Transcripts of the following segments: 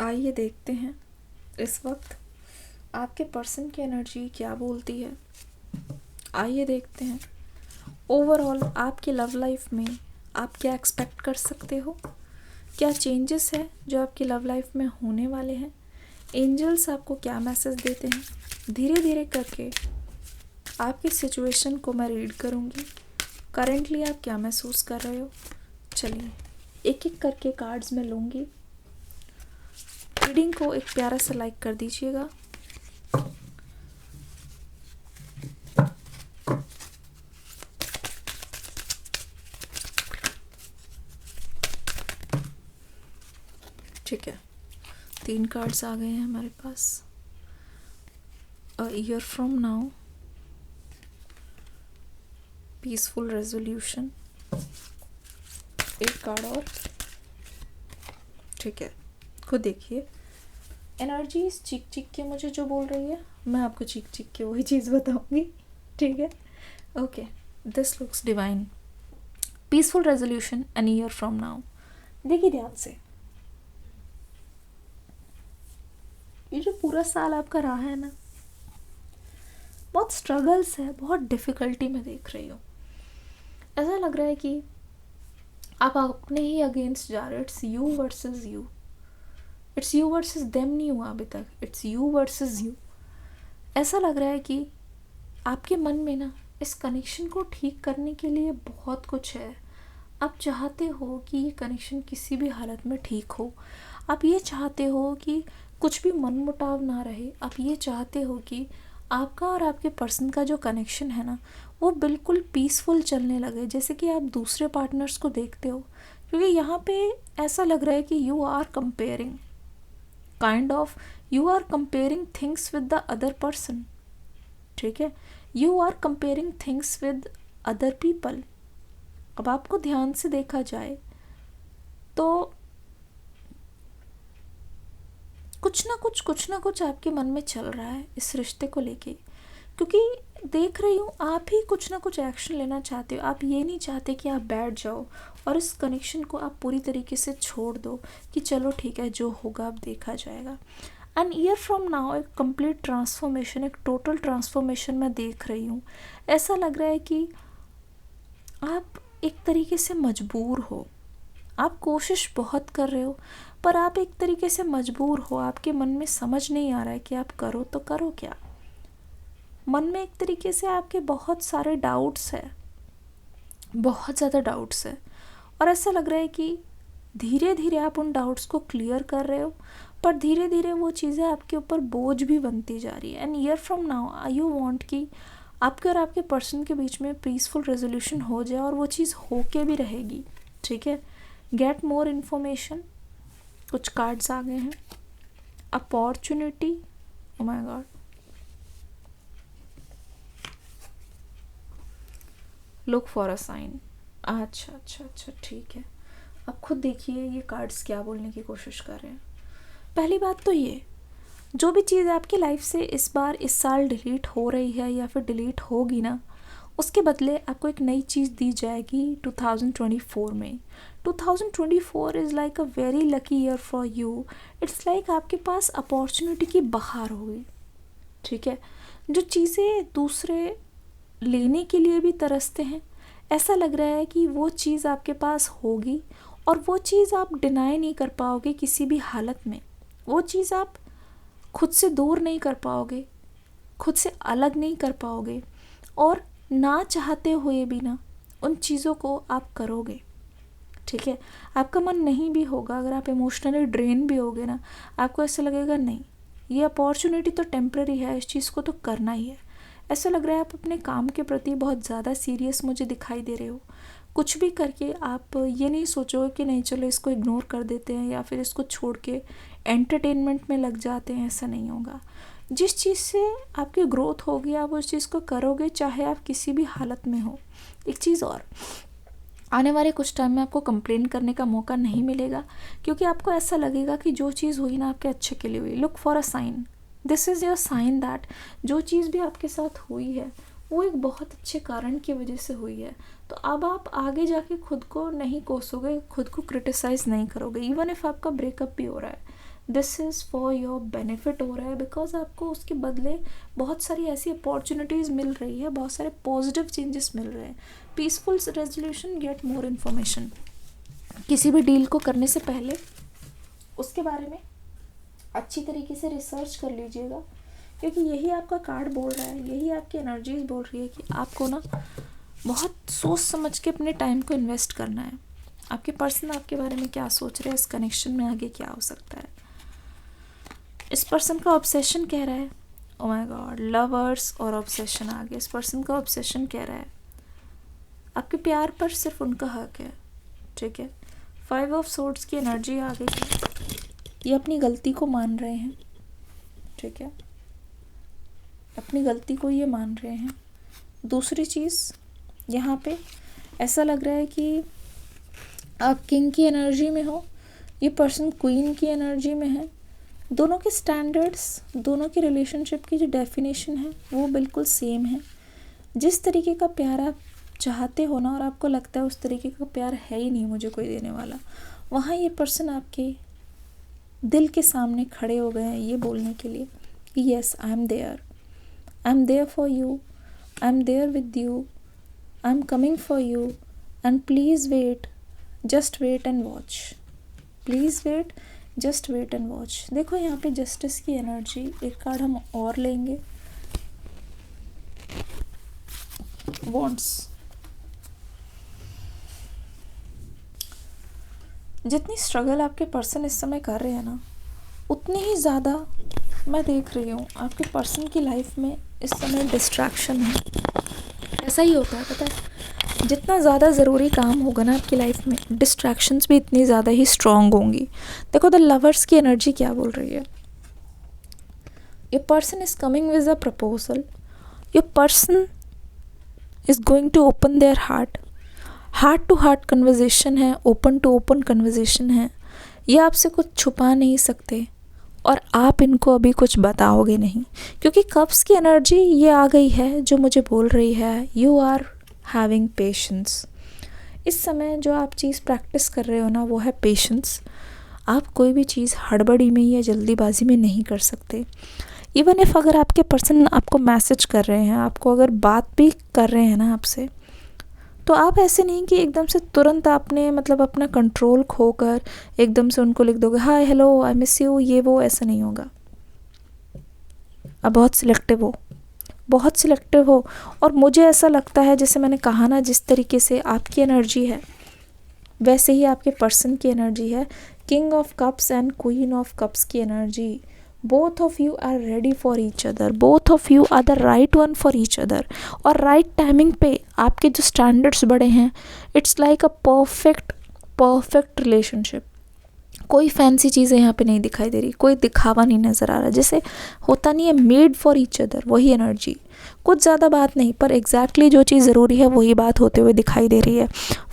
आइए देखते हैं इस वक्त आपके पर्सन की एनर्जी क्या बोलती है। आइए देखते हैं ओवरऑल आपकी लव लाइफ में आप क्या एक्सपेक्ट कर सकते हो, क्या चेंजेस है जो आपकी लव लाइफ में होने वाले हैं, एंजल्स आपको क्या मैसेज देते हैं। धीरे धीरे करके आपकी सिचुएशन को मैं रीड करूँगी। करेंटली आप क्या महसूस कर रहे हो, चलिए एक एक करके कार्ड्स में लूँगी। रीडिंग को एक प्यारा सा लाइक कर दीजिएगा। ठीक है, 3 कार्ड्स आ गए हैं हमारे पास। A year from now, peaceful resolution, एक कार्ड और। ठीक है, खुद देखिए एनर्जी इस चीख चीख के मुझे जो बोल रही है, मैं आपको चीख चीख के वही चीज़ बताऊंगी। ठीक है, okay, this looks divine. Peaceful resolution an year from now. देखिए ध्यान से, ये जो पूरा साल आपका रहा है ना, बहुत स्ट्रगल्स है, बहुत डिफ़िकल्टी में देख रही हूँ। ऐसा लग रहा है कि आप अपने ही अगेंस्ट जा रहे हो। It's you versus you, it's you versus them नहीं हुआ अभी तक, इट्स यू वर्सेस यू। ऐसा लग रहा है कि आपके मन में ना इस कनेक्शन को ठीक करने के लिए बहुत कुछ है। आप चाहते हो कि ये कनेक्शन किसी भी हालत में ठीक हो। आप ये चाहते हो कि कुछ भी मनमुटाव ना रहे। आप ये चाहते हो कि आपका और आपके पर्सन का जो कनेक्शन है ना, वो बिल्कुल पीसफुल चलने लगे, जैसे कि आप दूसरे पार्टनर्स को देखते हो। क्योंकि यहाँ पे ऐसा लग रहा है कि you are comparing, kind of you are comparing things with the other person. ठीक है, you are comparing things with other people. अब आपको ध्यान से देखा जाए तो कुछ ना कुछ आपके मन में चल रहा है इस रिश्ते को लेके। क्योंकि देख रही हूँ आप ही कुछ ना कुछ एक्शन लेना चाहते हो। आप ये नहीं चाहते कि आप बैठ जाओ और इस कनेक्शन को आप पूरी तरीके से छोड़ दो कि चलो ठीक है जो होगा अब देखा जाएगा। एंड ईयर फ्रॉम नाउ एक कंप्लीट ट्रांसफॉर्मेशन, एक टोटल ट्रांसफॉर्मेशन मैं देख रही हूँ। ऐसा लग रहा है कि आप एक तरीके से मजबूर हो। आप कोशिश बहुत कर रहे हो पर आप एक तरीके से मजबूर हो। आपके मन में समझ नहीं आ रहा है कि आप करो तो करो क्या। मन में एक तरीके से आपके बहुत सारे डाउट्स है, बहुत ज़्यादा डाउट्स है। और ऐसा लग रहा है कि धीरे धीरे आप उन डाउट्स को क्लियर कर रहे हो, पर धीरे धीरे वो चीज़ें आपके ऊपर बोझ भी बनती जा रही है। And year from now you want कि आपके और आपके पर्सन के बीच में पीसफुल रेजोल्यूशन हो जाए, और वो चीज़ होके भी रहेगी। ठीक है, गेट मोर इन्फॉर्मेशन। कुछ कार्ड्स आ गए हैं। Opportunity, oh my God, look for a sign. अच्छा, ठीक है। अब खुद देखिए ये कार्ड्स क्या बोलने की कोशिश कर रहे हैं। पहली बात तो ये, जो भी चीज़ आपकी लाइफ से इस बार इस साल डिलीट हो रही है या फिर डिलीट होगी ना, उसके बदले आपको एक नई चीज़ दी जाएगी 2024 में। 2024 is like a very lucky year for you. It's like आपके पास अपॉर्चुनिटी की बहार होगी। ठीक है, जो चीज़ें दूसरे लेने के लिए भी तरसते हैं, ऐसा लग रहा है कि वो चीज़ आपके पास होगी, और वो चीज़ आप डिनाई नहीं कर पाओगे किसी भी हालत में। वो चीज़ आप खुद से दूर नहीं कर पाओगे, खुद से अलग नहीं कर पाओगे, और ना चाहते हुए भी ना उन चीज़ों को आप करोगे। ठीक है, आपका मन नहीं भी होगा, अगर आप इमोशनली ड्रेन भी होगे ना, आपको ऐसा लगेगा नहीं ये अपॉर्चुनिटी तो टेम्पररी है, इस चीज़ को तो करना ही है। ऐसा लग रहा है आप अपने काम के प्रति बहुत ज़्यादा सीरियस मुझे दिखाई दे रहे हो। कुछ भी करके आप ये नहीं सोचोगे कि नहीं चलो इसको इग्नोर कर देते हैं या फिर इसको छोड़ के एंटरटेनमेंट में लग जाते हैं। ऐसा नहीं होगा। जिस चीज़ से आपकी ग्रोथ होगी आप उस चीज़ को करोगे, चाहे आप किसी भी हालत में हो। एक चीज़ और, आने वाले कुछ टाइम में आपको कंप्लेन करने का मौका नहीं मिलेगा, क्योंकि आपको ऐसा लगेगा कि जो चीज़ हुई ना आपके अच्छे के लिए हुई। Look for a sign, this is your sign that जो चीज़ भी आपके साथ हुई है वो एक बहुत अच्छे कारण की वजह से हुई है। तो अब आप आगे जाके खुद को नहीं कोसोगे, खुद को क्रिटिसाइज़ नहीं करोगे। इवन इफ़ आपका ब्रेकअप भी हो रहा है, this is for your benefit हो रहा है, बिकॉज आपको उसके बदले बहुत सारी ऐसी अपॉर्चुनिटीज़ मिल रही है, बहुत सारे पॉजिटिव चेंजेस मिल रहे हैं. Peaceful resolution, gate more information. किसी भी डील को करने से पहले उसके बारे में अच्छी तरीके से रिसर्च कर लीजिएगा, क्योंकि यही आपका कार्ड बोल रहा है, यही आपकी एनर्जीज बोल रही है कि आपको ना बहुत सोच समझ के अपने टाइम को इन्वेस्ट करना है. आपके पर्सन आपके बारे में क्या सोच रहे हैं, इस कनेक्शन में आगे क्या हो सकता है. इस पर्सन का ऑब्सेशन कह रहा है, ओ माय गॉड, लवर्स और ऑब्सेशन आ गया. इस पर्सन का ऑब्सेशन कह रहा है आपके प्यार पर सिर्फ उनका हक है. ठीक है, 5 ऑफ सोर्ड्स की एनर्जी आ गई है. ये अपनी गलती को मान रहे हैं. ठीक है, अपनी गलती को ये मान रहे हैं. दूसरी चीज़ यहाँ पे ऐसा लग रहा है कि आप किंग की एनर्जी में हो, ये पर्सन क्वीन की एनर्जी में है. दोनों के स्टैंडर्ड्स, दोनों के रिलेशनशिप की जो डेफिनेशन है वो बिल्कुल सेम है. जिस तरीके का प्यार आप चाहते हो ना, और आपको लगता है उस तरीके का प्यार है ही नहीं मुझे कोई देने वाला, वहाँ ये पर्सन आपके दिल के सामने खड़े हो गए हैं ये बोलने के लिए कि yes, I am there for you, I am there with you, I am coming for you, and please wait, just wait and watch. Please wait, just wait and watch. देखो यहाँ पे जस्टिस की एनर्जी, एक card हम और लेंगे, wants. जितनी struggle आपके पर्सन इस समय कर रहे हैं ना, उतनी ही ज़्यादा मैं देख रही हूँ आपके पर्सन की लाइफ में इस समय डिस्ट्रैक्शन है. ऐसा ही होता है, पता है, जितना ज़्यादा ज़रूरी काम होगा ना आपकी लाइफ में, डिस्ट्रैक्शंस भी इतनी ज़्यादा ही स्ट्रॉन्ग होंगी. देखो द लवर्स की एनर्जी क्या बोल रही है. Your person is coming with a proposal. Your person is going to open their heart to heart conversation है, ओपन टू ओपन कन्वर्जेशन है. ये आपसे कुछ छुपा नहीं सकते और आप इनको अभी कुछ बताओगे नहीं, क्योंकि कप्स की एनर्जी ये आ गई है जो मुझे बोल रही है यू आर हैविंग पेशेंस. इस समय जो आप चीज़ प्रैक्टिस कर रहे हो ना वो है पेशेंस. आप कोई भी चीज़ हड़बड़ी में या जल्दीबाजी में नहीं कर सकते. इवन इफ अगर आपके पर्सन आपको मैसेज कर रहे हैं, आपको अगर बात भी कर रहे हैं ना आपसे, तो आप ऐसे नहीं कि एकदम से तुरंत आपने मतलब अपना कंट्रोल खोकर एकदम से उनको लिख दोगे hi hello I miss you, ये वो, ऐसा नहीं होगा. आप बहुत सिलेक्टिव हो. और मुझे ऐसा लगता है, जैसे मैंने कहा ना, जिस तरीके से आपकी एनर्जी है वैसे ही आपके पर्सन की एनर्जी है. King of cups and queen of cups की energy. Both of you are ready for each other, both of you are the right one for each other. और राइट टाइमिंग पे आपके जो स्टैंडर्ड्स बड़े हैं, it's like a perfect relationship. कोई fancy चीज़ें यहाँ पे नहीं दिखाई दे रही, कोई दिखावा नहीं नज़र आ रहा. जैसे होता नहीं है मेड फॉर ईच अदर, वही एनर्जी. कुछ ज़्यादा बात नहीं, पर एग्जैक्टली जो चीज़ ज़रूरी है वही बात होते हुए दिखाई दे रही है.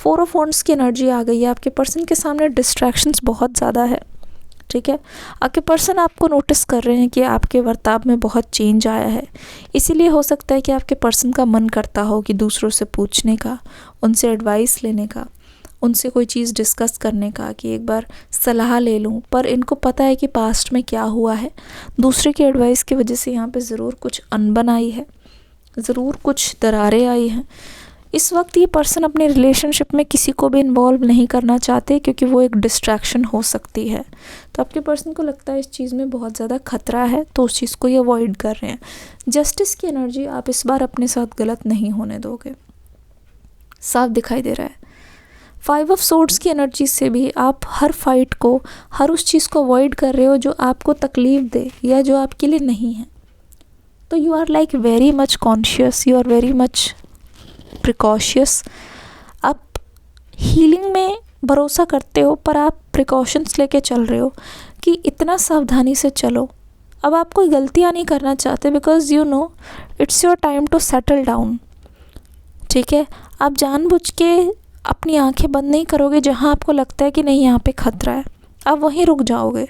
4 ऑफ वॉन्ड्स की एनर्जी आ गई है. आपके पर्सन के सामने डिस्ट्रैक्शंस बहुत ज़्यादा है. ठीक है, आपके पर्सन आपको नोटिस कर रहे हैं कि आपके बर्ताव में बहुत चेंज आया है. इसीलिए हो सकता है कि आपके पर्सन का मन करता हो कि दूसरों से पूछने का, उनसे एडवाइस लेने का, उनसे कोई चीज़ डिस्कस करने का, कि एक बार सलाह ले लूं. पर इनको पता है कि पास्ट में क्या हुआ है. दूसरे की एडवाइस की वजह से यहाँ पे ज़रूर कुछ अनबन आई है, ज़रूर कुछ दरारें आई हैं. इस वक्त ये पर्सन अपने रिलेशनशिप में किसी को भी इन्वॉल्व नहीं करना चाहते, क्योंकि वो एक डिस्ट्रैक्शन हो सकती है. तो आपके पर्सन को लगता है इस चीज़ में बहुत ज़्यादा खतरा है, तो उस चीज़ को ये अवॉइड कर रहे हैं. जस्टिस की एनर्जी, आप इस बार अपने साथ गलत नहीं होने दोगे, साफ दिखाई दे रहा है. 5 ऑफ सोर्ड्स की एनर्जी से भी आप हर फाइट को, हर उस चीज़ को अवॉइड कर रहे हो जो आपको तकलीफ़ दे या जो आपके लिए नहीं है. तो you are like very much conscious, you are very much precautious. आप हीलिंग में भरोसा करते हो, पर आप प्रिकॉशंस लेके चल रहे हो कि इतना सावधानी से चलो. अब आप कोई गलतियाँ नहीं करना चाहते, because you know it's your time to settle down. ठीक है, आप जानबूझ के अपनी आंखें बंद नहीं करोगे जहाँ आपको लगता है कि नहीं यहाँ पे खतरा है. आप वहीं रुक जाओगे,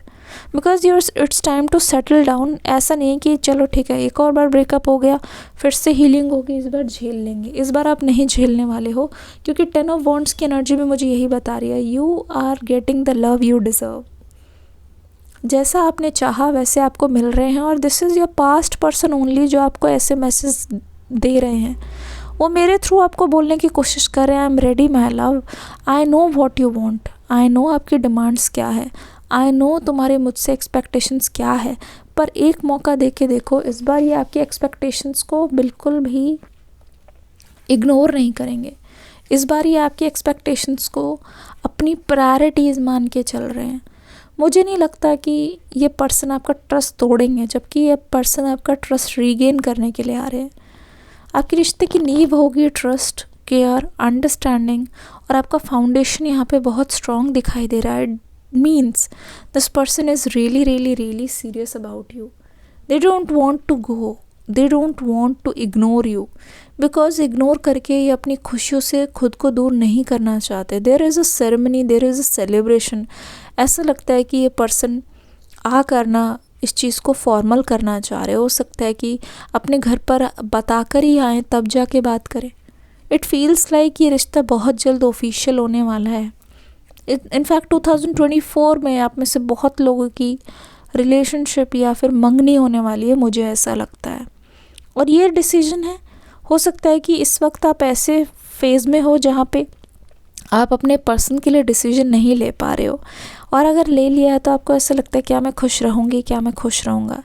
because it's time to settle down. ऐसा नहीं कि चलो ठीक है एक और बार ब्रेकअप हो गया, फिर से हीलिंग होगी, इस बार झेल लेंगे. इस बार आप नहीं झेलने वाले हो, क्योंकि 10 ऑफ वॉन्ड्स की एनर्जी भी मुझे यही बता रही है, you are getting the love you deserve. जैसा आपने चाहा वैसे आपको मिल रहे हैं, और this is your past person only जो आपको ऐसे मैसेज दे रहे हैं। वो मेरे थ्रू आपको बोलने की कोशिश कर रहे हैं, I am ready my love, I know what you want, I know आपकी डिमांड्स क्या है, आई नो तुम्हारे मुझसे एक्सपेक्टेशंस क्या है। पर एक मौका दे के देखो, इस बार ये आपकी एक्सपेक्टेशंस को बिल्कुल भी इग्नोर नहीं करेंगे। इस बार ये आपकी एक्सपेक्टेशंस को अपनी प्रायोरिटीज़ मान के चल रहे हैं। मुझे नहीं लगता कि ये पर्सन आपका ट्रस्ट तोड़ेंगे, जबकि ये पर्सन आपका ट्रस्ट रीगेन करने के लिए आ रहे हैं। आपके रिश्ते की नींव होगी ट्रस्ट, केयर, अंडरस्टैंडिंग, और आपका फाउंडेशन यहाँ पे बहुत स्ट्रॉन्ग दिखाई दे रहा है। Means this person is really really really serious about you. They don't want to go, they don't want to ignore you, because ignore करके ये अपनी खुशियों से खुद को दूर नहीं करना चाहते। There is a ceremony, there is a celebration. ऐसा लगता है कि ये पर्सन आ करना इस चीज़ को फॉर्मल करना चाह रहे हो सकता है कि अपने घर पर बताकर ही आएँ तब जाके बात करें। इट फील्स लाइक ये रिश्ता बहुत जल्द ऑफिशियल होने वाला है। इनफैक्ट 2024 में आप में से बहुत लोगों की रिलेशनशिप या फिर मंगनी होने वाली है, मुझे ऐसा लगता है। और ये डिसीजन है, हो सकता है कि इस वक्त आप ऐसे फेज़ में हो जहाँ पे आप अपने पर्सन के लिए डिसीजन नहीं ले पा रहे हो, और अगर ले लिया है तो आपको ऐसा लगता है क्या मैं खुश रहूँगी, क्या मैं खुश रहूँगा।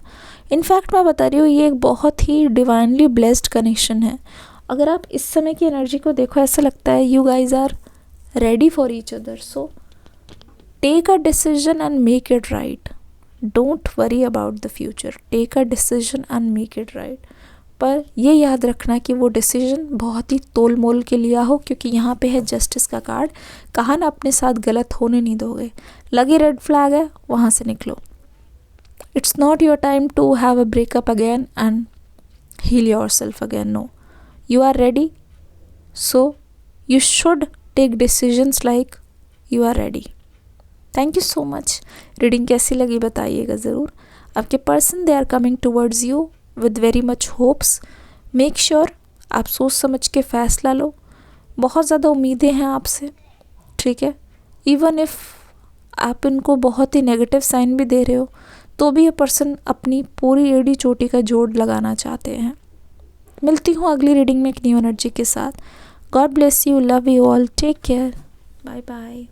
इनफैक्ट मैं बता रही हूँ ये एक बहुत ही डिवाइनली ब्लेस्ड कनेक्शन है। अगर आप इस समय की एनर्जी को देखो, ऐसा लगता है you guys are ready for each other. So take a decision and make it right. Don't worry about the future, take a decision and make it right. पर ये याद रखना कि वो डिसीजन बहुत ही तोल मोल के लिया हो, क्योंकि यहाँ पे है जस्टिस का कार्ड। कहा ना अपने साथ गलत होने नहीं दोगे, लगी रेड फ्लैग है वहाँ से निकलो। It's not your time to have a breakup again and heal yourself again. No, you are ready, so you should take decisions like you are ready. Thank you so much. Reading कैसी लगी बताइएगा ज़रूर। आपके person they are coming towards you with very much hopes. Make sure आप सोच समझ के फ़ैसला लो। बहुत ज़्यादा उम्मीदें हैं आपसे, ठीक है। इवन इफ़ आप इनको बहुत ही नेगेटिव साइन भी दे रहे हो तो भी ये पर्सन अपनी पूरी एड़ी चोटी का जोड़ लगाना चाहते हैं। मिलती हूँ अगली रीडिंग में एक न्यू एनर्जी के साथ। God bless you, love you all, take care, bye bye.